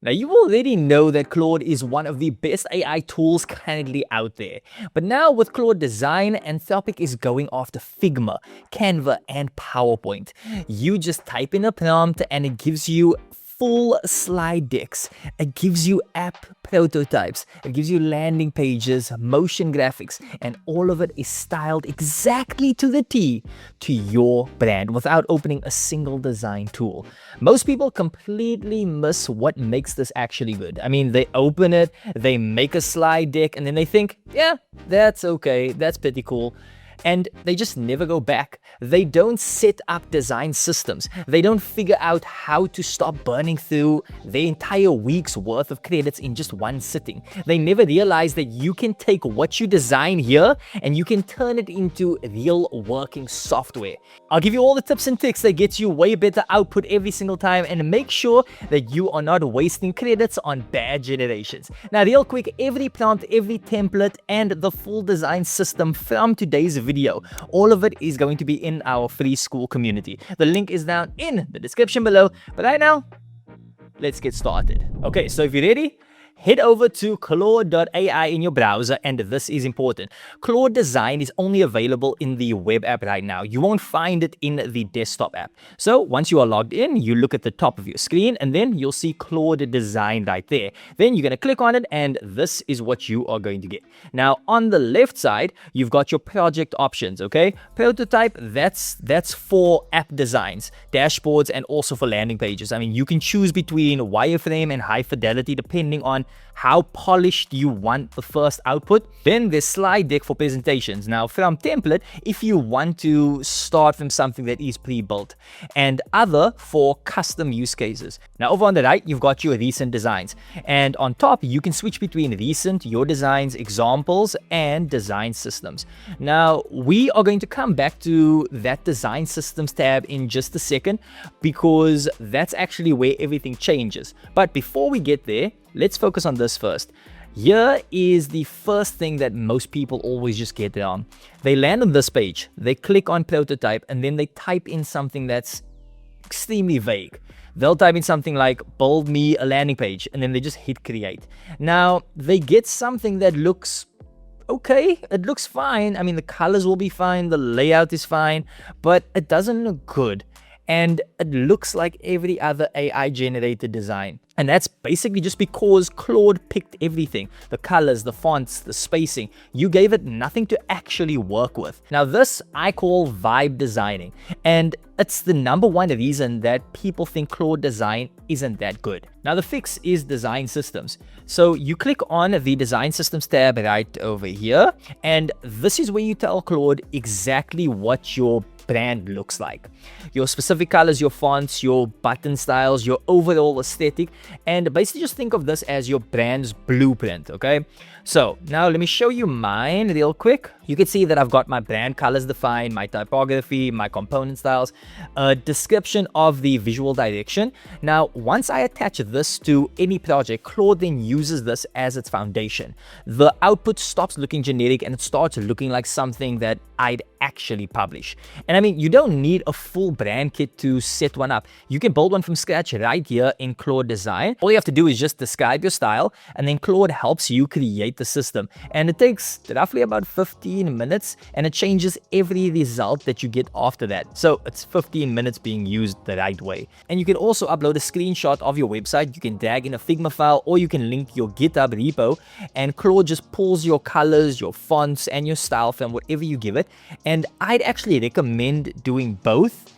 Now, you already know that Claude is one of the best AI tools currently out there. But now with Claude Design, Anthropic is going after Figma, Canva, and PowerPoint. You just type in a prompt and it gives you full slide decks. It gives you app prototypes. It gives you landing pages, motion graphics, and all of it is styled exactly to the T to your brand without opening a single design tool. Most people completely miss what makes this actually good. I mean, they open it, they make a slide deck, and then they think, yeah, that's okay, that's pretty cool. And they just never go back. They don't set up design systems. They don't figure out how to stop burning through their entire week's worth of credits in just one sitting. They never realize that you can take what you design here and you can turn it into real working software. I'll give you all the tips and tricks that get you way better output every single time and make sure that you are not wasting credits on bad generations. Now, real quick, every prompt, every template, and the full design system from today's video, all of it is going to be in our free school community. The link is down in the description below. But right now, let's get started. Okay, so if you're ready, head over to Claude.ai in your browser, and this is important. Claude Design is only available in the web app right now. You won't find it in the desktop app. So once you are logged in, you look at the top of your screen, and then you'll see Claude Design right there. Then you're going to click on it, and this is what you are going to get. Now, on the left side, you've got your project options, okay? Prototype, that's for app designs, dashboards, and also for landing pages. I mean, you can choose between wireframe and high fidelity depending on how polished you want the first output. Then there's slide deck for presentations. Now, from template, if you want to start from something that is pre-built, and other for custom use cases. Now, over on the right, you've got your recent designs, and on top, you can switch between recent, your designs, examples, and design systems. Now, we are going to come back to that design systems tab in just a second because that's actually where everything changes. But before we get there, let's focus on this first. Here is the first thing that most people always just get wrong. They land on this page, they click on prototype, and then they type in something that's extremely vague. They'll type in something like, build me a landing page, and then they just hit create. Now, they get something that looks okay, it looks fine. I mean, the colors will be fine, the layout is fine, but it doesn't look good. And it looks like every other AI generated design. And that's basically just because Claude picked everything. The colors, the fonts, the spacing. You gave it nothing to actually work with. Now this I call vibe designing. And it's the number one reason that people think Claude Design isn't that good. Now the fix is design systems. So you click on the design systems tab right over here. And this is where you tell Claude exactly what your brand looks like. Your specific colors, your fonts, your button styles, your overall aesthetic, and basically just think of this as your brand's blueprint, okay? So now let me show you mine real quick. You can see that I've got my brand colors defined, my typography, my component styles, a description of the visual direction. Now, once I attach this to any project, Claude then uses this as its foundation. The output stops looking generic and it starts looking like something that I'd actually publish. And I mean, you don't need a full brand kit to set one up. You can build one from scratch right here in Claude Design. All you have to do is just describe your style, and then Claude helps you create the system. And it takes roughly about 15 minutes, and it changes every result that you get after that. So it's 15 minutes being used the right way. And you can also upload a screenshot of your website. You can drag in a Figma file, or you can link your GitHub repo, and Claude just pulls your colors, your fonts, and your style from whatever you give it. And I'd actually recommend doing both.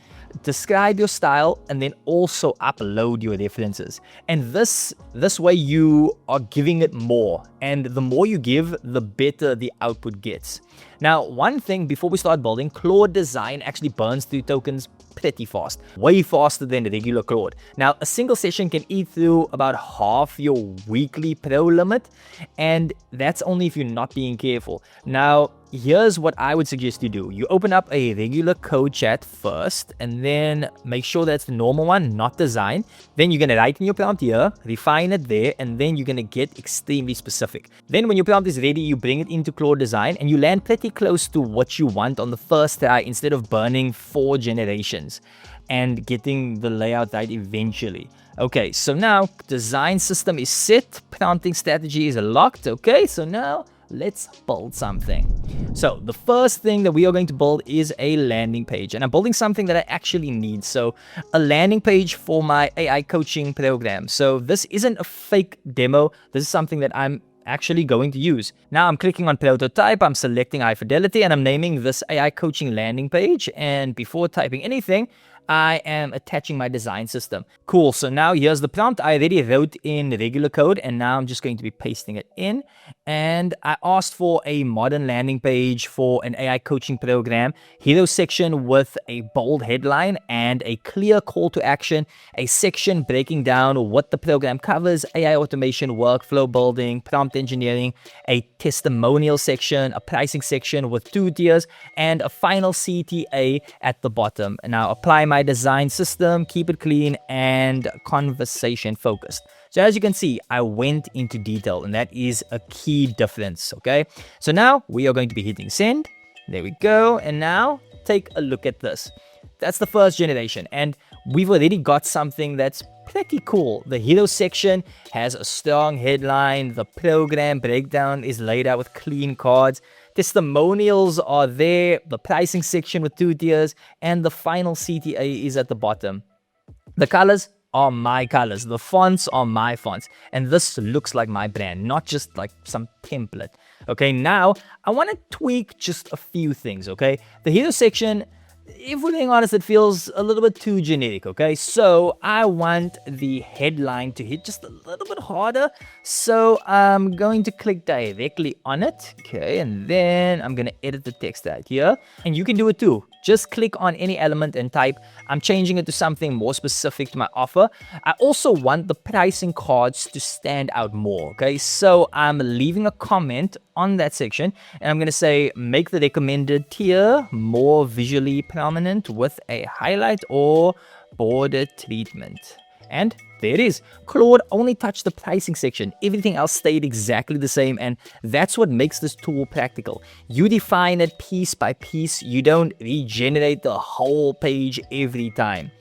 Describe your style and then also upload your references. And this way you are giving it more. And the more you give, the better the output gets. Now, one thing before we start building, Claude Design actually burns through tokens pretty fast, way faster than regular Claude. Now, a single session can eat through about half your weekly pro limit, and that's only if you're not being careful. Now, here's what I would suggest you do. You open up a regular code chat first, and then make sure that's the normal one, not design. Then you're gonna write in your prompt here, refine it there, and then you're gonna get extremely specific. Then when your prompt is ready, you bring it into Claude Design, and you land pretty close to what you want on the first try instead of burning 4 generations and getting the layout right eventually. Okay, so now design system is set, prompting strategy is locked. Okay, so now let's build something. So the first thing that we are going to build is a landing page, and I'm building something that I actually need. So a landing page for my AI coaching program. So this isn't a fake demo. This is something that I'm actually going to use. Now I'm clicking on prototype, I'm selecting high fidelity, and I'm naming this AI coaching landing page. And before typing anything, I am attaching my design system. Cool, so now here's the prompt. I already wrote in regular code, and now I'm just going to be pasting it in. And I asked for a modern landing page for an AI coaching program, hero section with a bold headline and a clear call to action, a section breaking down what the program covers, AI automation, workflow building, prompt engineering, a testimonial section, a pricing section with 2 tiers, and a final CTA at the bottom. And now apply my design system, keep it clean and conversation focused. So as you can see, I went into detail, and that is a key difference, okay? So now we are going to be hitting send. There we go. And now take a look at this. That's the first generation, and we've already got something that's pretty cool. The hero section has a strong headline. The program breakdown is laid out with clean cards. Testimonials are there, the pricing section with 2 tiers, and the final CTA is at the bottom. The colors are my colors, the fonts are my fonts, and this looks like my brand, not just like some template. Okay, now I want to tweak just a few things, okay? The hero section, if we're being honest, it feels a little bit too generic, okay? So I want the headline to hit just a little bit harder. So I'm going to click directly on it, okay? And then I'm going to edit the text out here. And you can do it too. Just click on any element and type. I'm changing it to something more specific to my offer. I also want the pricing cards to stand out more, okay? So I'm leaving a comment on that section, and I'm going to say, make the recommended tier more visually prominent with a highlight or border treatment. And there it is. Claude only touched the pricing section. Everything else stayed exactly the same, and that's what makes this tool practical. You define it piece by piece. You don't regenerate the whole page every time.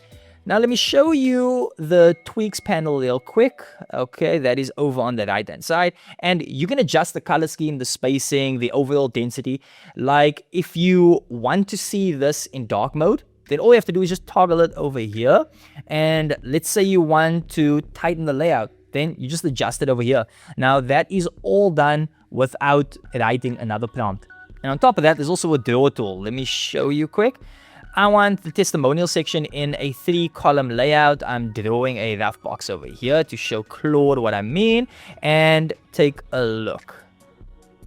Now let me show you the tweaks panel real quick. Okay, that is over on the right hand side, and you can adjust the color scheme, the spacing, the overall density. Like if you want to see this in dark mode, then all you have to do is just toggle it over here. And let's say you want to tighten the layout, then you just adjust it over here. Now that is all done without writing another prompt. And on top of that, there's also a draw tool. Let me show you quick. I want the testimonial section in a 3-column layout. I'm drawing a rough box over here to show Claude what I mean. And take a look.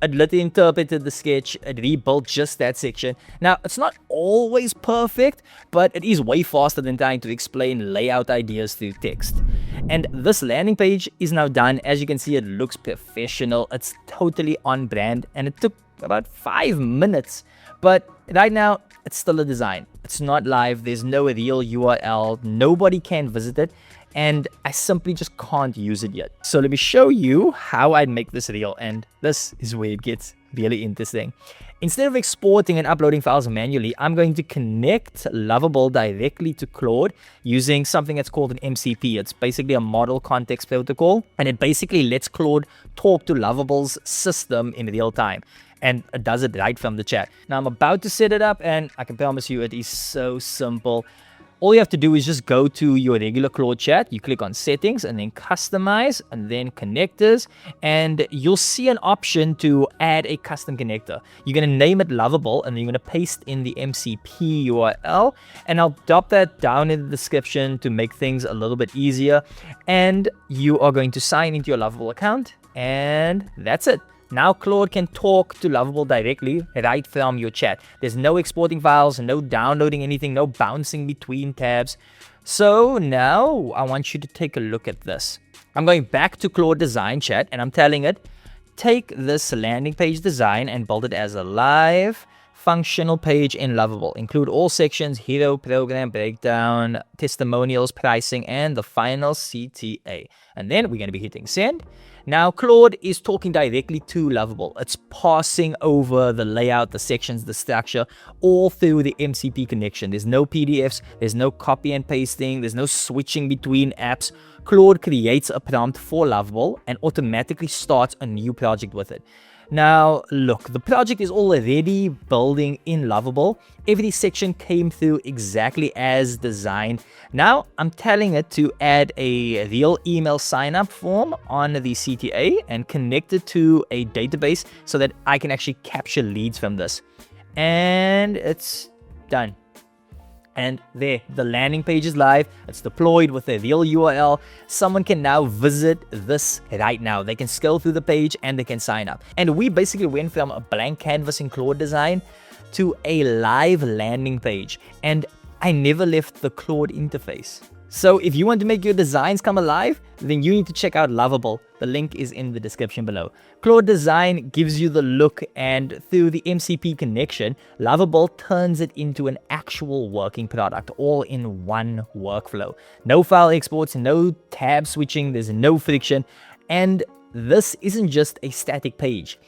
It literally interpreted the sketch, it rebuilt just that section. Now, it's not always perfect, but it is way faster than trying to explain layout ideas through text. And this landing page is now done. As you can see, it looks professional. It's totally on brand, and it took about 5 minutes. But right now, it's still a design. It's not live. There's no real URL. Nobody can visit it. And I simply just can't use it yet. So let me show you how I'd make this real, and this is where it gets really interesting. Instead of exporting and uploading files manually, I'm going to connect Lovable directly to Claude using something that's called an MCP. It's basically a model context protocol, and it basically lets Claude talk to Lovable's system in real time. And it does it right from the chat. Now I'm about to set it up, and I can promise you it is so simple. All you have to do is just go to your regular Claude chat. You click on settings and then customize and then connectors, and you'll see an option to add a custom connector. You're going to name it Lovable, and then you're going to paste in the MCP URL, and I'll drop that down in the description to make things a little bit easier. And you are going to sign into your Lovable account, and that's it. Now Claude can talk to Lovable directly right from your chat. There's no exporting files, no downloading anything, no bouncing between tabs. So now I want you to take a look at this. I'm going back to Claude Design chat, and I'm telling it, take this landing page design and build it as a live functional page in Lovable. Include all sections, hero, program, breakdown, testimonials, pricing, and the final CTA. And then we're going to be hitting send. Now, Claude is talking directly to Lovable. It's passing over the layout, the sections, the structure, all through the MCP connection. There's no PDFs, there's no copy and pasting, there's no switching between apps. Claude creates a prompt for Lovable and automatically starts a new project with it. Now, look, the project is already building in Lovable. Every section came through exactly as designed. Now, I'm telling it to add a real email sign-up form on the CTA and connect it to a database so that I can actually capture leads from this. And it's done. And there, the landing page is live. It's deployed with a real URL. Someone can now visit this right now. They can scroll through the page and they can sign up. And we basically went from a blank canvas in Claude Design to a live landing page. And I never left the Claude interface. So if you want to make your designs come alive, then you need to check out Lovable. The link is in the description below. Claude Design gives you the look, and through the MCP connection, Lovable turns it into an actual working product, all in one workflow. No file exports, no tab switching, there's no friction, and this isn't just a static page.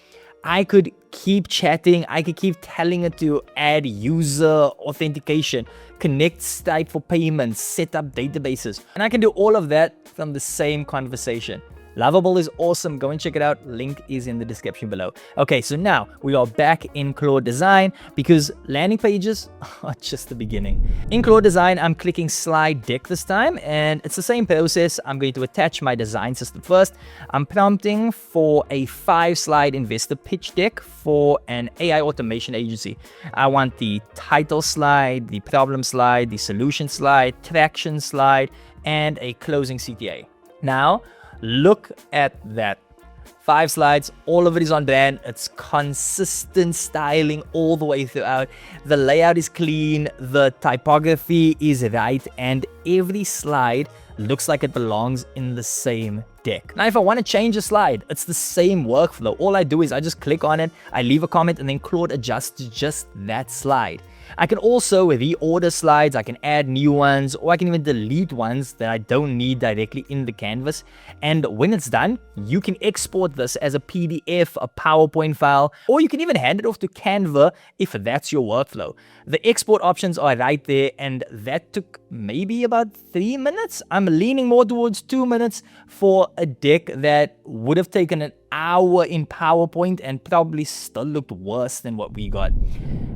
I could keep chatting, I could keep telling it to add user authentication, connect Stripe for payments, set up databases, and I can do all of that from the same conversation. Lovable is awesome. Go and check it out. Link is in the description below. Okay, so now we are back in Claude Design because landing pages are just the beginning. In Claude Design, I'm clicking slide deck this time, and it's the same process. I'm going to attach my design system first. I'm prompting for a 5-slide investor pitch deck for an AI automation agency. I want the title slide, the problem slide, the solution slide, traction slide, and a closing CTA. Now, look at that. 5 slides, all of it is on brand. It's consistent styling all the way throughout. The layout is clean, the typography is right, and every slide looks like it belongs in the same deck. Now, if I want to change a slide, it's the same workflow. All I do is I just click on it, I leave a comment, and then Claude adjusts just that slide. I can also reorder slides, I can add new ones, or I can even delete ones that I don't need directly in the canvas. And when it's done, you can export this as a PDF, a PowerPoint file, or you can even hand it off to Canva if that's your workflow. The export options are right there, and that took maybe about 3 minutes. I'm leaning more towards 2 minutes for a deck that would have taken an hour in PowerPoint and probably still looked worse than what we got.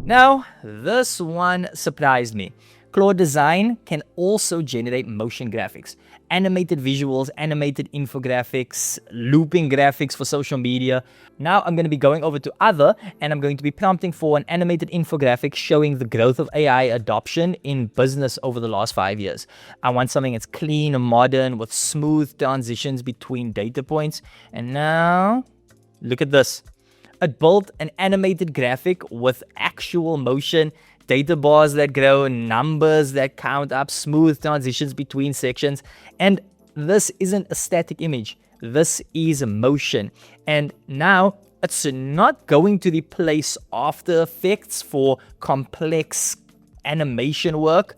Now, this one surprised me. Claude Design can also generate motion graphics, animated visuals, animated infographics, looping graphics for social media. Now I'm going to be going over to other, and I'm going to be prompting for an animated infographic showing the growth of AI adoption in business over the last 5 years. I want something that's clean and modern with smooth transitions between data points. And now, look at this. It built an animated graphic with actual motion, data bars that grow, numbers that count up, smooth transitions between sections. And this isn't a static image. This is motion. And now it's not going to replace After Effects for complex animation work,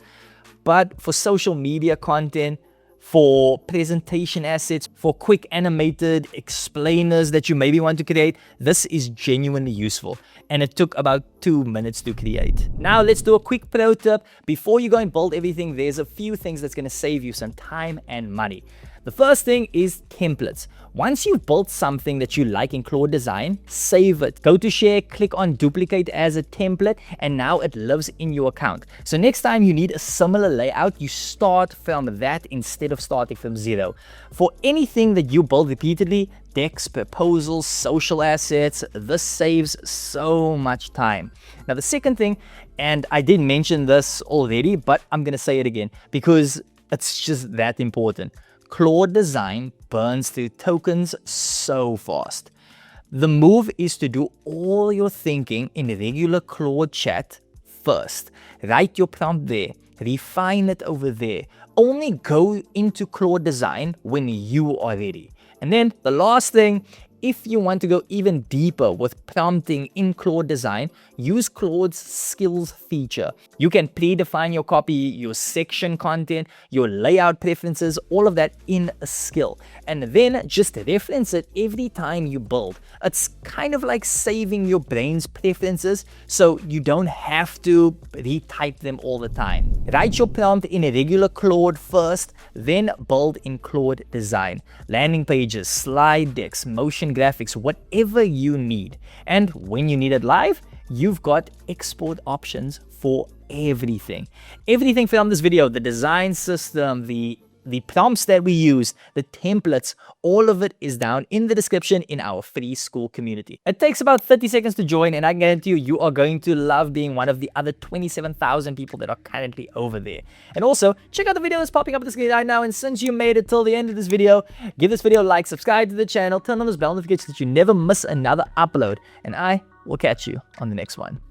but for social media content, for presentation assets, for quick animated explainers that you maybe want to create, this is genuinely useful. And it took about 2 minutes to create. Now let's do a quick pro tip. Before you go and build everything, there's a few things that's going to save you some time and money. The first thing is templates. Once you've built something that you like in Claude Design, save it. Go to share, click on duplicate as a template, and now it lives in your account. So next time you need a similar layout, you start from that instead of starting from zero. For anything that you build repeatedly, decks, proposals, social assets, this saves so much time. Now the second thing, and I did mention this already, but I'm going to say it again because it's just that important. Claude Design burns through tokens so fast. The move is to do all your thinking in regular Claude chat first. Write your prompt there, refine it over there. Only go into Claude Design when you are ready. And then the last thing if you want to go even deeper with prompting in Claude Design, use Claude's skills feature. You can predefine your copy, your section content, your layout preferences, all of that in a skill. And then just reference it every time you build. It's kind of like saving your brain's preferences so you don't have to retype them all the time. Write your prompt in a regular Claude first, then build in Claude Design. Landing pages, slide decks, motion graphics, whatever you need. And when you need it live, you've got export options for everything. Everything from this video, the design system, the prompts that we use, the templates, all of it is down in the description in our free school community. It takes about 30 seconds to join, and I guarantee you, you are going to love being one of the other 27,000 people that are currently over there. And also, check out the video that's popping up on the screen right now, and since you made it till the end of this video, give this video a like, subscribe to the channel, turn on those bell notifications so that you never miss another upload, and I will catch you on the next one.